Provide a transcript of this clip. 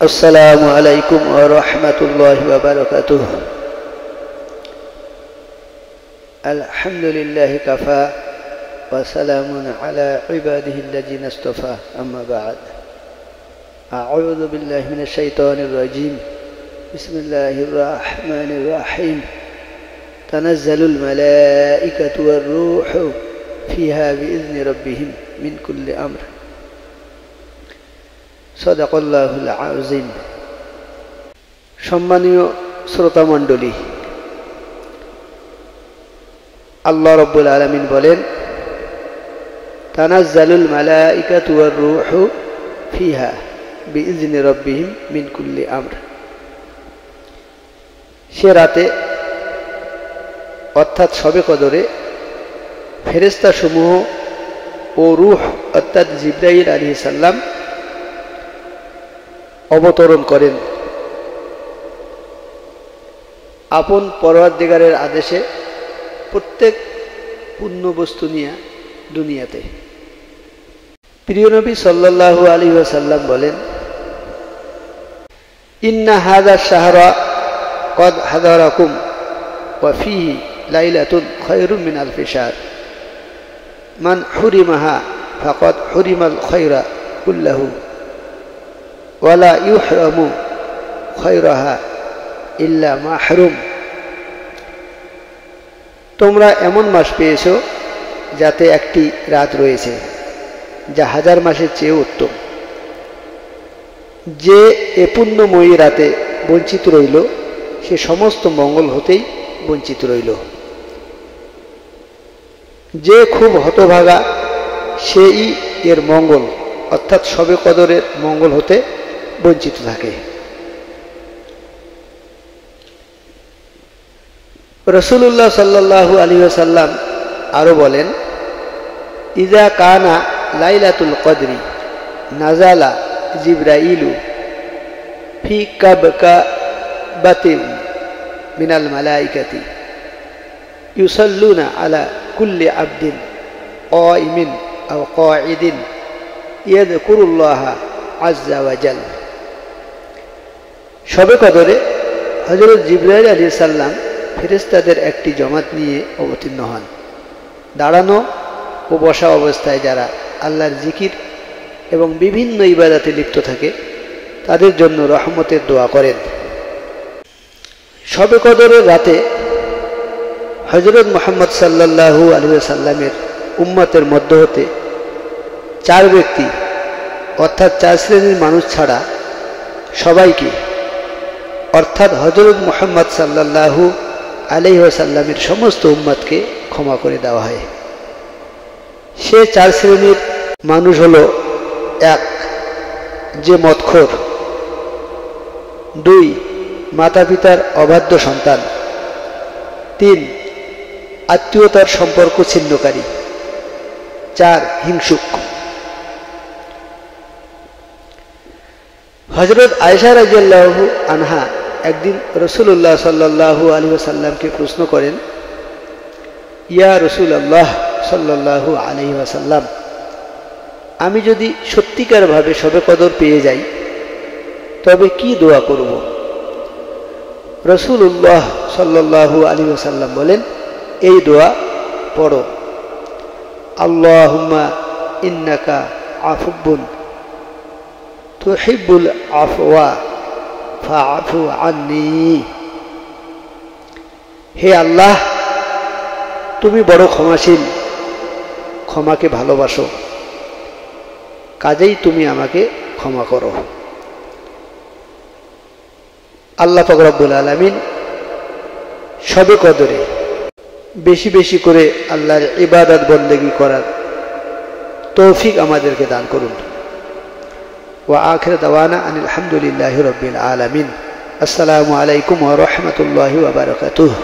السلام عليكم ورحمة الله وبركاته. الحمد لله كفى وسلام على عباده الذين اصطفى. أما بعد، أعوذ بالله من الشيطان الرجيم. بسم الله الرحمن الرحيم. تنزل الملائكة والروح فيها بإذن ربهم من كل أمر. সদাকাল্লাহুল আযীম। সম্মানীয় শ্রোতা মণ্ডলী, আল্লাহ রাব্বুল আলামিন বলেন, তানাজ্জালুল মালাইকাতু ওয়ার রূহু ফিহা বিইজনি রাব্বিহিম মিন কুল্লি আমর। সে রাতে অর্থাৎ শবে কদরে ফেরেশতা সমূহ ও রূহ অর্থাৎ জিবরাইল আলাইহিস সালাম অবতরণ করেন আপন পরওয়ারদিগারের আদেশে প্রত্যেক পূর্ণ বস্তু নিয়ে দুনিয়াতে। প্রিয় নবী সাল্লাল্লাহু আলাইহি ওয়াসাল্লাম বলেন, ইন্না হাযা শাহরা ক্বাদ হাদারাকুম ওয়া ফীহি লাইলাতুন খায়রুম মিন আলফি শাহর মান হুরিমাহা ফাকাদ হুরিমাল খায়রা কুল্লাহু ওয়ালা ইউহরামু খায়রাহা ইল্লা মাহরুম। তোমরা এমন মাস পেয়েছো যাতে একটি রাত রয়েছে যা হাজার মাসের চেয়ে উত্তম। যে এ পুণ্যময়ী রাতে বঞ্চিত রইল সে সমস্ত মঙ্গল হতেই বঞ্চিত রইল। যে খুব হতভাগা সেই এর মঙ্গল অর্থাৎ শবে কদরের মঙ্গল হতে বঞ্চিত থাকে। রাসূলুল্লাহ সাল্লাল্লাহু আলাইহি ওয়াসাল্লাম আরো বলেন, ইজা কানা লাইলাতুল কদরি নাজালা জিবরাইলু ফি কাবকাবাতিন মিনাল মালাইকাতি ইউসাল্লুনা আলা কুল্লি আবদিন কাইমিন আও কাঈদিন ইয়াযকুরুল্লাহা আযজা ওয়া জাল। শবে কদরে হযরত জিবরাইল আলাইহিস সালাম ফেরেশতাদের একটি জমাত নিয়ে অবতীর্ণ হন। দাঁড়ানো ও বসা অবস্থায় যারা আল্লাহর জিকির এবং বিভিন্ন ইবাদতে লিপ্ত থাকে তাদের জন্য রহমতের দোয়া করেন। শবে কদরের রাতে হযরত মুহাম্মদ সাল্লাল্লাহু আলাইহি ওয়াসাল্লামের উম্মতের মধ্য হতে চার ব্যক্তি অর্থাৎ চার শ্রেণীর মানুষ ছাড়া সবাইকে অর্থাৎ হযরত মুহাম্মদ সাল্লাল্লাহু আলাইহি ওয়াসাল্লামের সমস্ত উম্মতকে ক্ষমা করে দেওয়া হয়। সে চার শ্রেণীর মানুষ হলো: এক, যে মদখোর; দুই, মাতা পিতার অবাধ্য সন্তান; তিন, আত্মীয়তার সম্পর্ক ছিন্নকারী; চার, হিংসুক। হযরত আয়েশা রাদিয়াল্লাহু আনহা একদিন রাসূলুল্লাহ সাল্লাল্লাহু আলাইহি ওয়াসাল্লামকে প্রশ্ন করেন, ইয়া রাসূলুল্লাহ সাল্লাল্লাহু আলাইহি ওয়াসাল্লাম, আমি যদি সত্যিকারভাবে শবে কদর পেয়ে যাই তবে কি দোয়া করব? রাসূলুল্লাহ সাল্লাল্লাহু আলাইহি ওয়াসাল্লাম বলেন, এই দোয়া পড়ো, আল্লাহুম্মা ইন্নাকা আফুবুন তুহিব্বুল আফওয়া ফাআফু আন্নী। হে আল্লাহ, তুমি বড় ক্ষমাশীল, ক্ষমাকে ভালোবাসো, কাজেই তুমি আমাকে ক্ষমা করো। আল্লাহ পাক রব্বুল আলামিন শবে কদরে বেশি বেশি করে আল্লাহর ইবাদত বন্দেগী করার তৌফিক আমাদেরকে দান করুন। ওয়া আখিরু দাওয়ানা আনিল হামদুলিল্লাহি রাব্বিল আলামিন। আসসালামু আলাইকুম ওয়া রাহমাতুল্লাহি ওয়া বারাকাতুহু।